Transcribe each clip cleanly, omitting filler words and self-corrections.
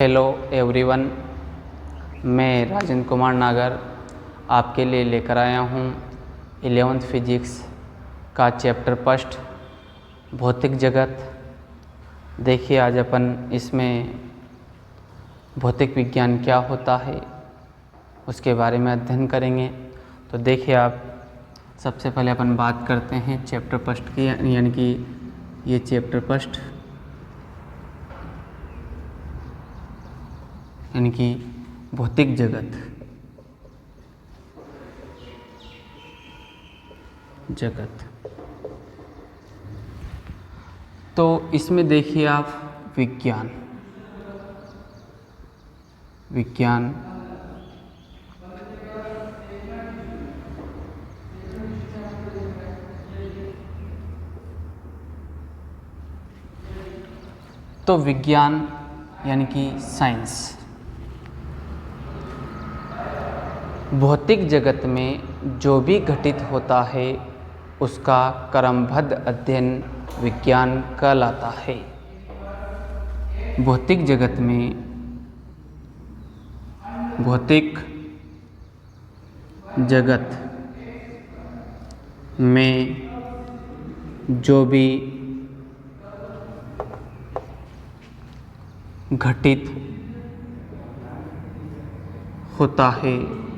Hello everyone, मैं राजेंद्र कुमार नागर आपके लिए लेकर आया हूँ 11th फिजिक्स का चैप्टर फर्स्ट भौतिक जगत। देखिए, आज अपन इसमें भौतिक विज्ञान क्या होता है उसके बारे में अध्ययन करेंगे। तो देखिए, आप सबसे पहले अपन बात करते हैं चैप्टर फर्स्ट की, यानी कि ये चैप्टर फर्स्ट यानी कि भौतिक जगत। तो इसमें देखिए आप विज्ञान तो विज्ञान यानी कि साइंस भौतिक जगत में जो भी घटित होता है उसका क्रमबद्ध अध्ययन विज्ञान कहलाता है। भौतिक जगत में जो भी घटित होता है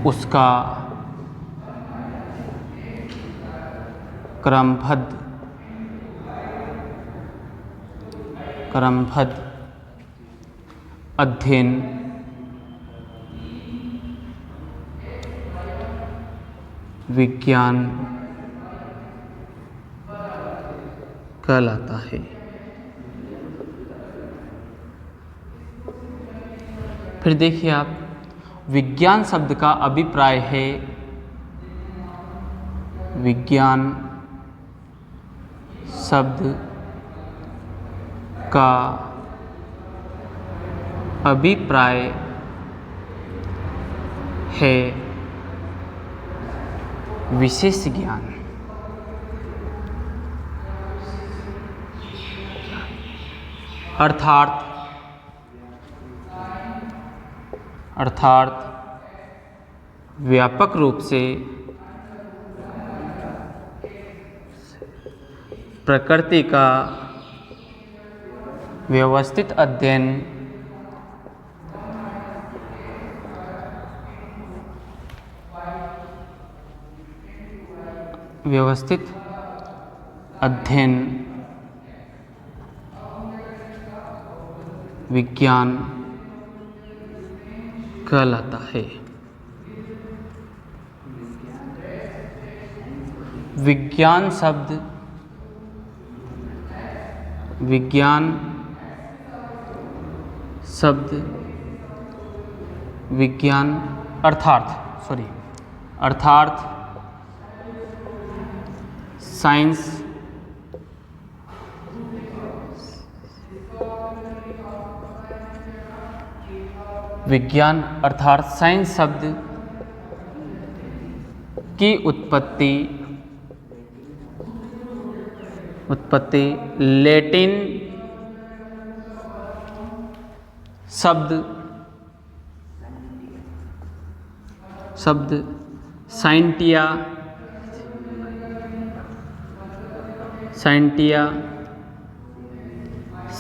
उसका क्रमबद्ध अध्ययन विज्ञान कहलाता है। फिर देखिए आप, विज्ञान शब्द का अभिप्राय है, विज्ञान शब्द का अभिप्राय है विशेष ज्ञान, अर्थात व्यापक रूप से प्रकृति का व्यवस्थित अध्ययन विज्ञान कहलाता है। विज्ञान अर्थात साइंस शब्द की उत्पत्ति लैटिन शब्द साइंटिया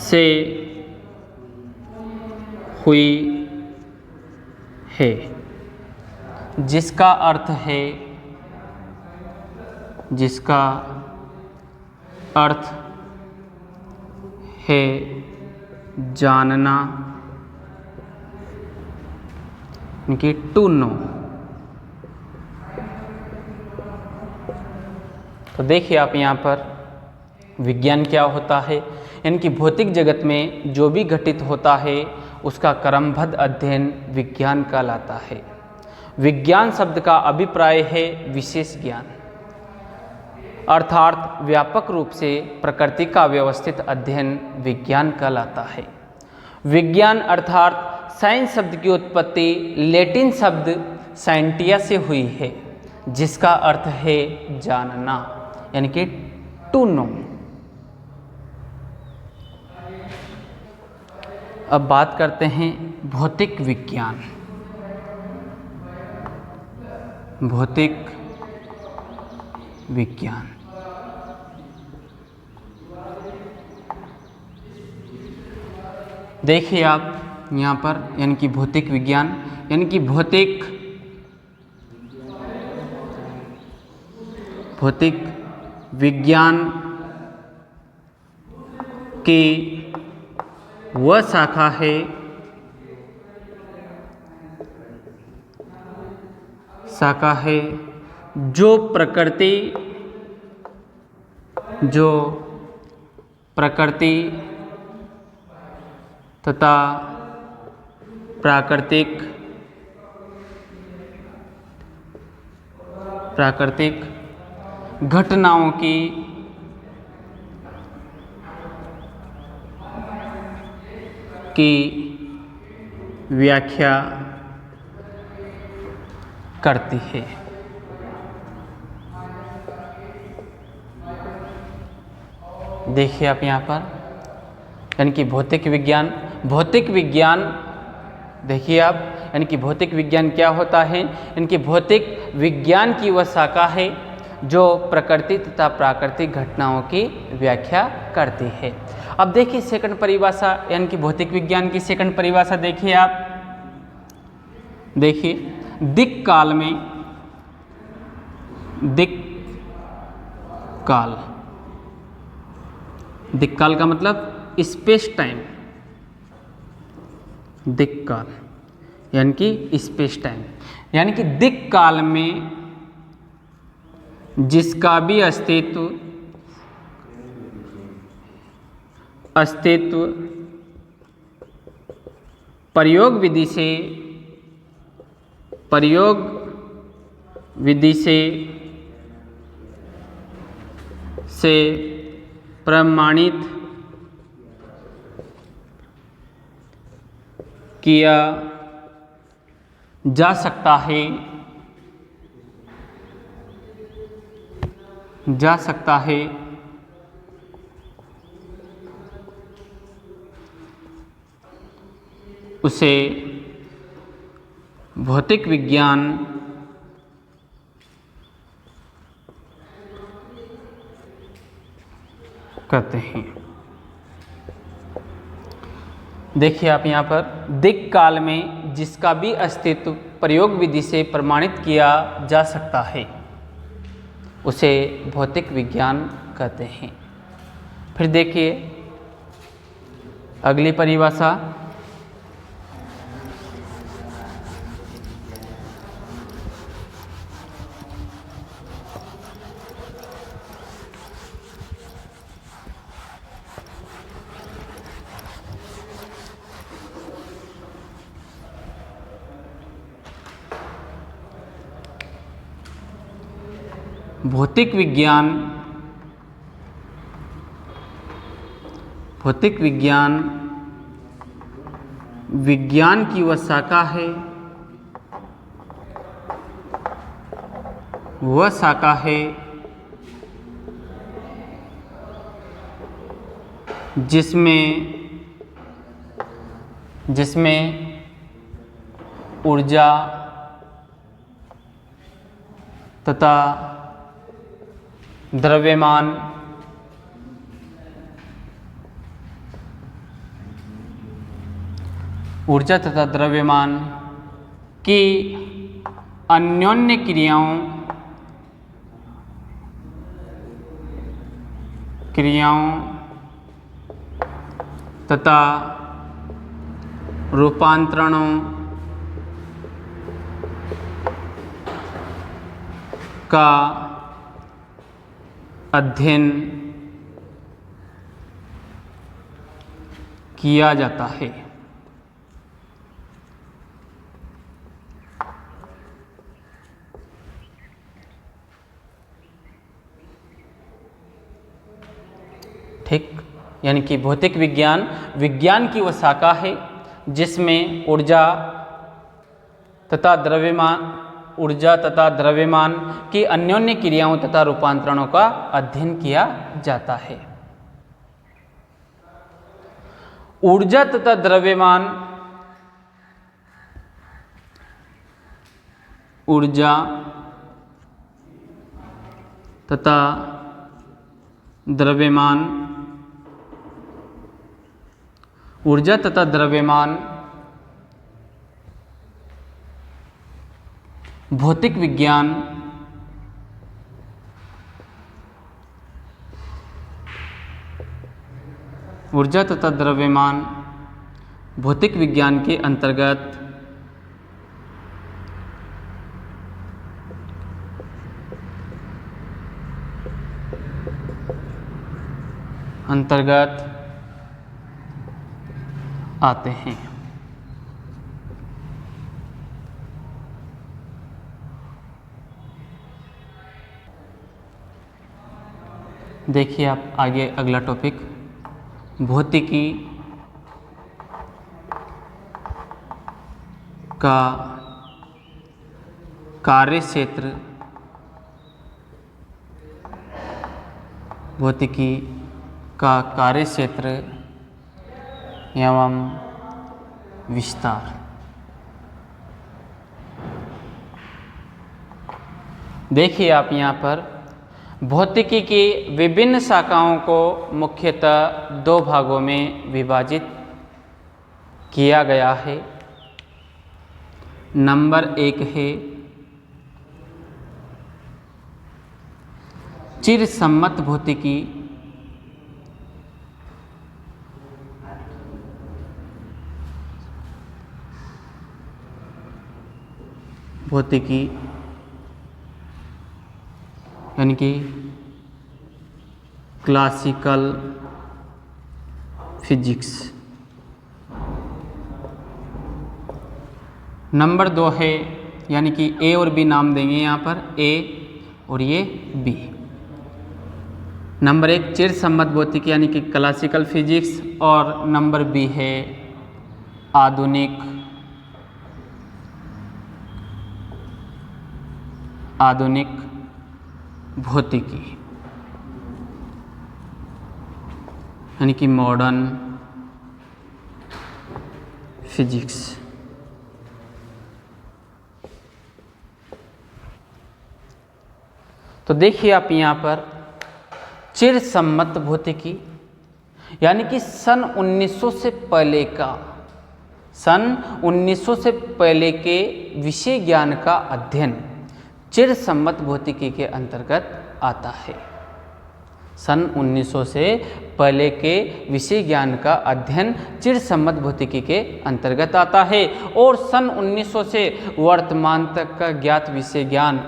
से हुई है, जिसका अर्थ है जानना, यानी टू नो। तो देखिए आप, यहाँ पर विज्ञान क्या होता है, यानी कि भौतिक जगत में जो भी घटित होता है उसका क्रमबद्ध अध्ययन विज्ञान कहलाता है। विज्ञान शब्द का अभिप्राय है विशेष ज्ञान, अर्थात व्यापक रूप से प्रकृति का व्यवस्थित अध्ययन विज्ञान कहलाता है। विज्ञान अर्थात साइंस शब्द की उत्पत्ति लैटिन शब्द साइंटिया से हुई है, जिसका अर्थ है जानना, यानी कि टू नो। अब बात करते हैं भौतिक विज्ञान। भौतिक विज्ञान देखिए आप यहाँ पर, यानी कि भौतिक विज्ञान यानी कि भौतिक विज्ञान की वह शाखा है जो प्रकृति तथा प्राकृतिक घटनाओं की व्याख्या करती है। देखिए आप यहाँ पर, यानी कि भौतिक विज्ञान देखिए आप, यानी कि भौतिक विज्ञान क्या होता है? यानी कि भौतिक विज्ञान की वह शाखा है जो प्रकृति तथा प्राकृतिक घटनाओं की व्याख्या करती है। अब देखिए सेकंड परिभाषा, यानी कि भौतिक विज्ञान की सेकंड परिभाषा देखिए आप। देखिए दिक्काल में, दिक्काल का मतलब स्पेस टाइम, दिक्काल यानी कि स्पेस टाइम, यानी कि दिक्काल में जिसका भी अस्तित्व प्रयोग विधि से प्रमाणित किया जा सकता है, उसे भौतिक विज्ञान कहते हैं। देखिए आप यहाँ पर, दिक्काल में जिसका भी अस्तित्व प्रयोग विधि से प्रमाणित किया जा सकता है उसे भौतिक विज्ञान कहते हैं। फिर देखिए अगली परिभाषा, भौतिक विज्ञान की वह शाखा है जिसमें ऊर्जा तथा द्रव्यमान की अन्योन्य क्रियाओं तथा रूपांतरणों का अध्ययन किया जाता है। ठीक, यानी कि भौतिक विज्ञान की वह शाखा है जिसमें ऊर्जा तथा द्रव्यमान की अन्योन्य क्रियाओं तथा रूपांतरणों का अध्ययन किया जाता है। ऊर्जा तथा द्रव्यमान, ऊर्जा तथा द्रव्यमान, ऊर्जा तथा द्रव्यमान भौतिक विज्ञान, ऊर्जा तथा द्रव्यमान भौतिक विज्ञान के अंतर्गत आते हैं। देखिए आप आगे अगला टॉपिक, भौतिकी का कार्यक्षेत्र, भौतिकी का कार्यक्षेत्र एवं विस्तार। देखिए आप यहाँ पर भौतिकी की विभिन्न शाखाओं को मुख्यतः दो भागों में विभाजित किया गया है। नंबर एक है चिरसम्मत भौतिकी, भौतिकी यानी कि क्लासिकल फिजिक्स। नंबर दो है, यानी कि ए और बी नाम देंगे यहाँ पर, ए और ये बी। नंबर एक चिरसम्मत भौतिकी यानी कि क्लासिकल फिजिक्स, और नंबर बी है आधुनिक भौतिकी यानी कि मॉडर्न फिजिक्स। तो देखिए आप यहाँ पर चिरसम्मत भौतिकी यानी कि सन 1900 से पहले का, सन 1900 से पहले के विषय ज्ञान का अध्ययन चिरसम्मत भौतिकी के अंतर्गत आता है। सन 1900 से पहले के विषय ज्ञान का अध्ययन चिरसम्मत भौतिकी के अंतर्गत आता है, और सन 1900 से वर्तमान तक का ज्ञात विषय ज्ञान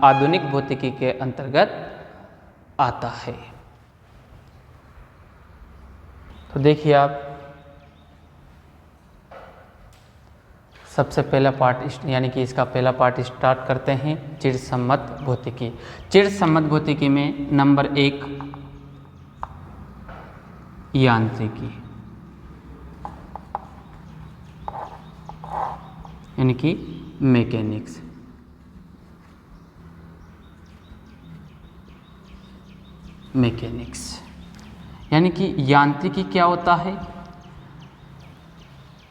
आधुनिक भौतिकी के अंतर्गत आता है। तो देखिए आप सबसे पहला पार्ट यानी कि इसका पहला पार्ट स्टार्ट करते हैं, चिरसम्मत भौतिकी। चिरसम्मत भौतिकी में नंबर एक यांत्रिकी यानी कि मैकेनिक्स। मैकेनिक्स यानी कि यांत्रिकी क्या होता है?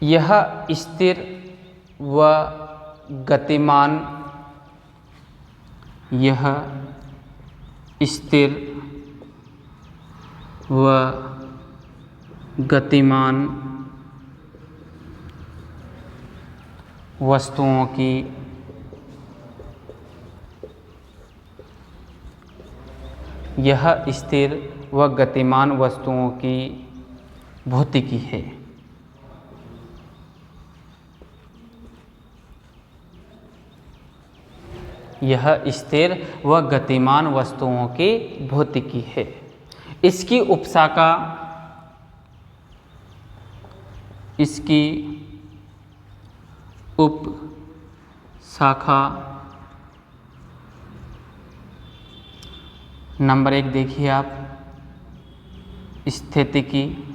यह स्थिर व गतिमान, यह स्थिर व गतिमान वस्तुओं की भौतिकी है। यह स्थिर व गतिमान वस्तुओं की भौतिकी है। इसकी उपशाखा, इसकी उपशाखा नंबर एक देखिए आप, स्थितिकी,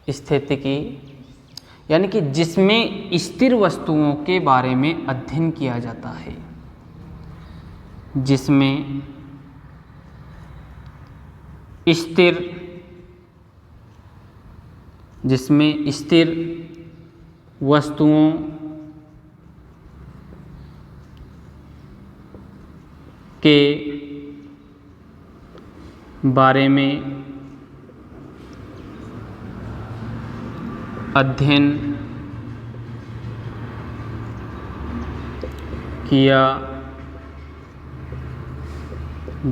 स्थितिकी यानी कि जिसमें स्थिर वस्तुओं के बारे में अध्ययन किया जाता है। जिसमें स्थिर वस्तुओं के बारे में अध्ययन किया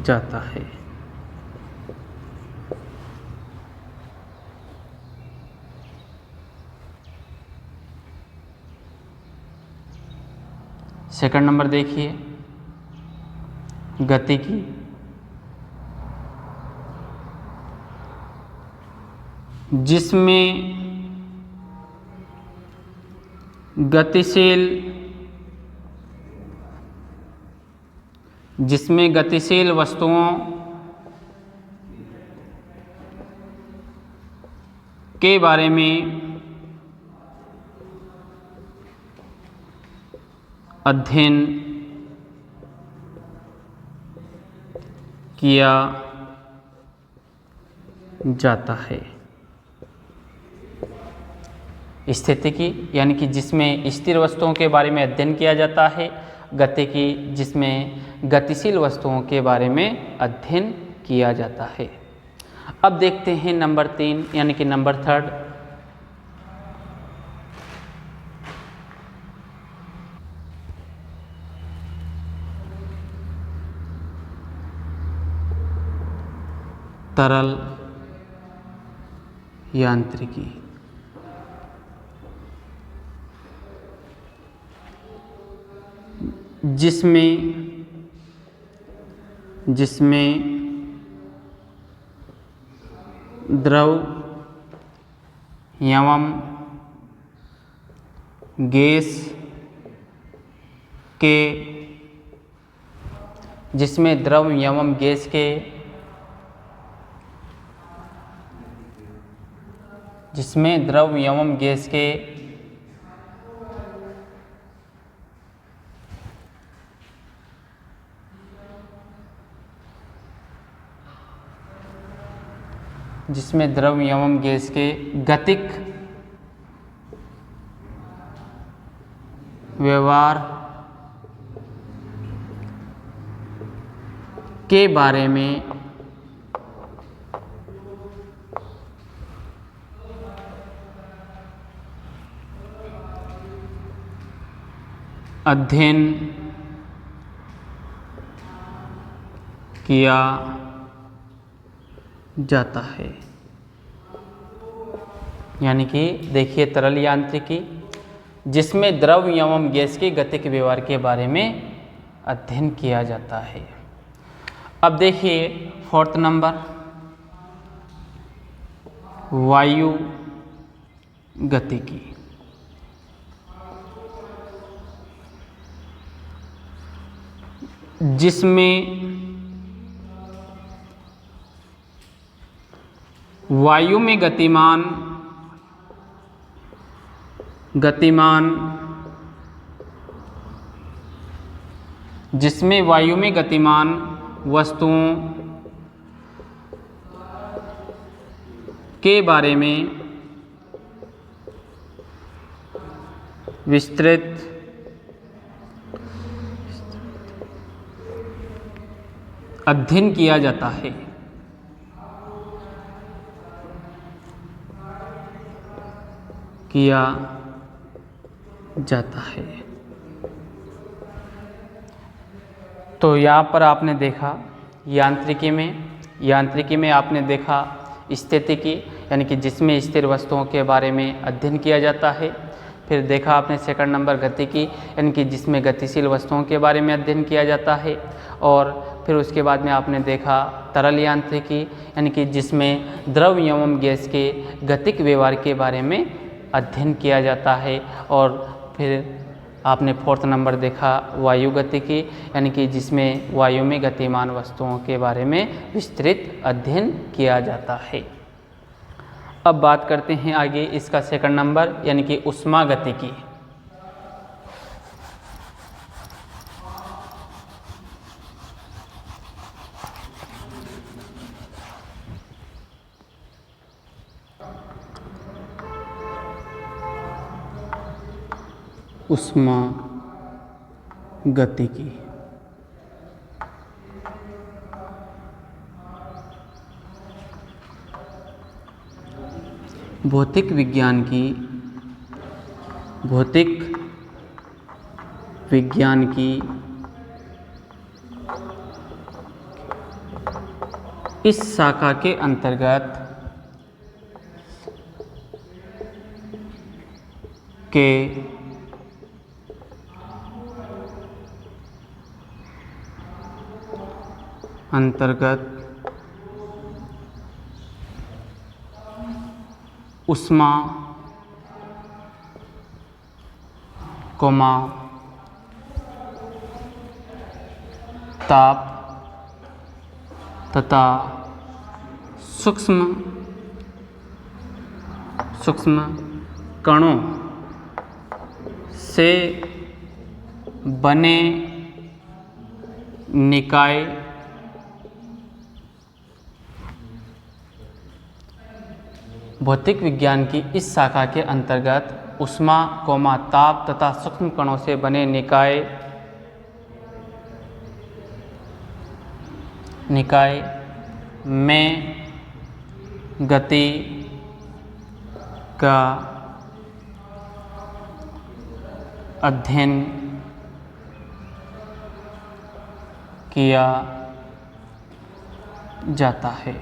जाता है। सेकंड नंबर देखिए, गतिकी। जिसमें गतिशील वस्तुओं के बारे में अध्ययन किया जाता है। स्थितिकी यानी कि जिसमें स्थिर वस्तुओं के बारे में अध्ययन किया जाता है। गतिकी जिसमें गतिशील वस्तुओं के बारे में अध्ययन किया जाता है। अब देखते हैं नंबर 3 यानी कि नंबर 3 तरल यांत्रिकी। जिसमें द्रव एवं गैस के गतिक व्यवहार के बारे में अध्ययन किया जाता है। यानी कि देखिए तरल यांत्रिकी जिसमें द्रव एवं गैस के गतिक व्यवहार के बारे में अध्ययन किया जाता है। अब देखिए 4th नंबर वायु गतिकी। जिसमें वायु में गतिमान वस्तुओं के बारे में विस्तृत अध्ययन किया जाता है। तो यहाँ पर आपने देखा यांत्रिकी में आपने देखा स्थितिकी यानी कि जिसमें स्थिर वस्तुओं के बारे में अध्ययन किया जाता है। फिर देखा आपने सेकंड नंबर गतिकी यानी कि जिसमें गतिशील वस्तुओं के बारे में अध्ययन किया जाता है। और फिर उसके बाद में आपने देखा तरल यांत्रिकी यानी कि जिसमें द्रव एवं गैस के गतिक व्यवहार के बारे में अध्ययन किया जाता है। और फिर आपने 4th नंबर देखा वायु गतिकी यानी कि जिसमें वायु में गतिमान वस्तुओं के बारे में विस्तृत अध्ययन किया जाता है। अब बात करते हैं आगे इसका सेकंड नंबर यानी कि ऊष्मा गतिकी। उष्मा गतिकी। भौतिक विज्ञान की इस शाखा के अंतर्गत उष्मा ताप तथा सूक्ष्म कणों से बने निकाय भौतिक विज्ञान की इस शाखा के अंतर्गत उष्मा ताप तथा सूक्ष्म कणों से बने निकाय में गति का अध्ययन किया जाता है।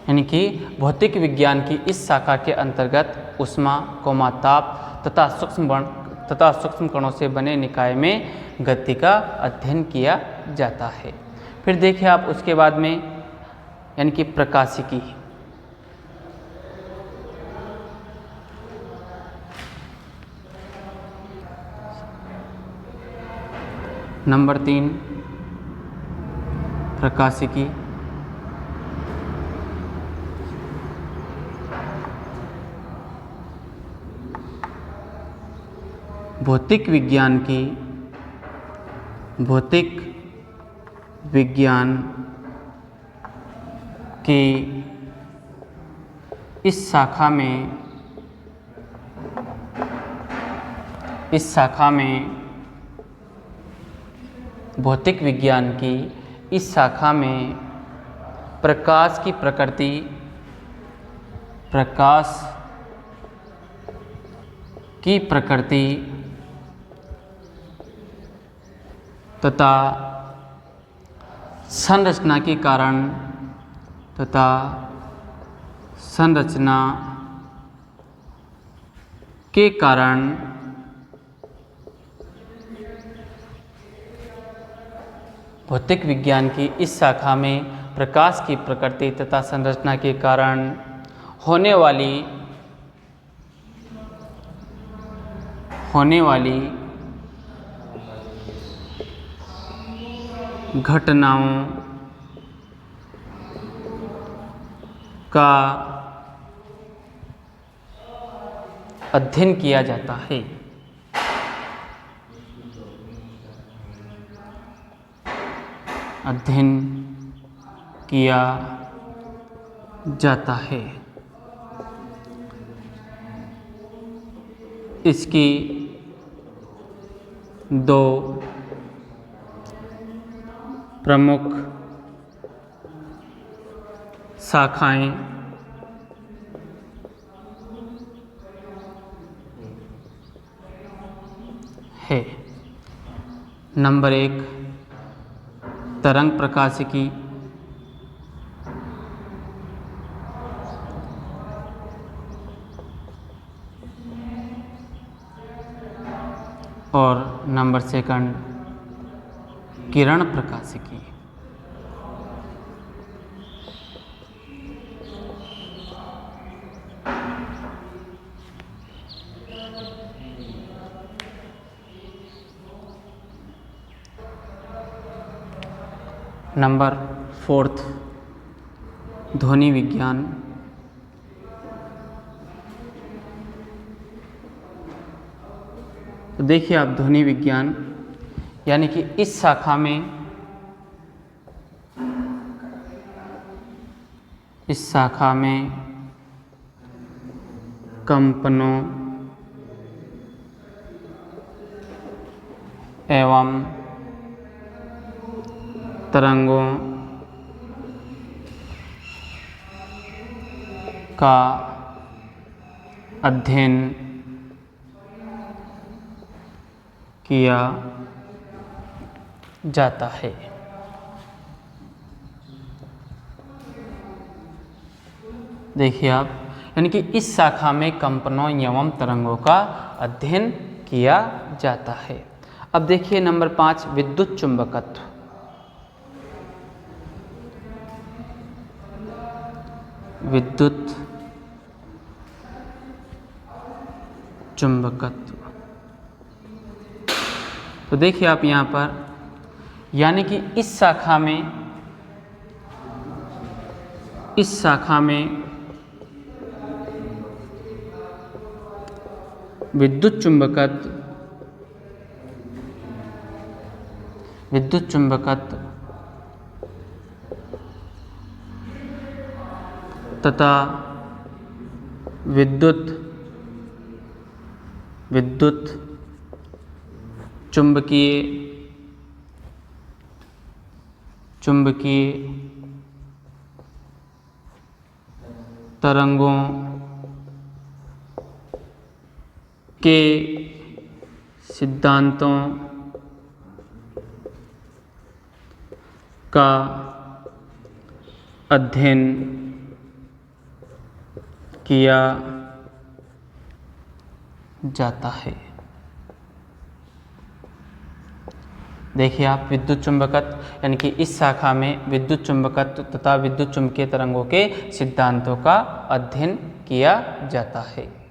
यानी कि भौतिक विज्ञान की इस शाखा के अंतर्गत उष्मा ताप तथा सूक्ष्म कणों से बने निकाय में गति का अध्ययन किया जाता है। फिर देखिए आप उसके बाद में यानी कि प्रकाशिकी। नंबर 3 प्रकाशिकी। भौतिक विज्ञान की इस शाखा में भौतिक विज्ञान की इस शाखा में प्रकाश की प्रकृति तथा संरचना के कारण भौतिक विज्ञान की इस शाखा में प्रकाश की प्रकृति तथा संरचना के कारण होने वाली घटनाओं का अध्ययन किया जाता है। इसकी 2 प्रमुख शाखाएं है। नंबर 1 तरंग प्रकाशिकी। और नंबर 2 किरण प्रकाशिकी। नंबर 4 ध्वनि विज्ञान। तो देखिए आप ध्वनि विज्ञान यानी कि इस शाखा में कंपनों एवं तरंगों का अध्ययन किया जाता है। देखिए आप, यानी कि इस शाखा में कंपनों एवं तरंगों का अध्ययन किया जाता है। अब देखिए नंबर 5, विद्युत चुंबकत्व। विद्युत चुंबकत्व, तो देखिए आप यहाँ पर, यानी कि इस शाखा में विद्युत चुंबकत्व तथा विद्युत चुंबकीय तरंगों के सिद्धांतों का अध्ययन किया जाता है। देखिए आप, विद्युत चुंबकत्व, यानी कि इस शाखा में विद्युत चुंबकत्व तथा विद्युत चुम्बकीय तरंगों के सिद्धांतों का अध्ययन किया जाता है।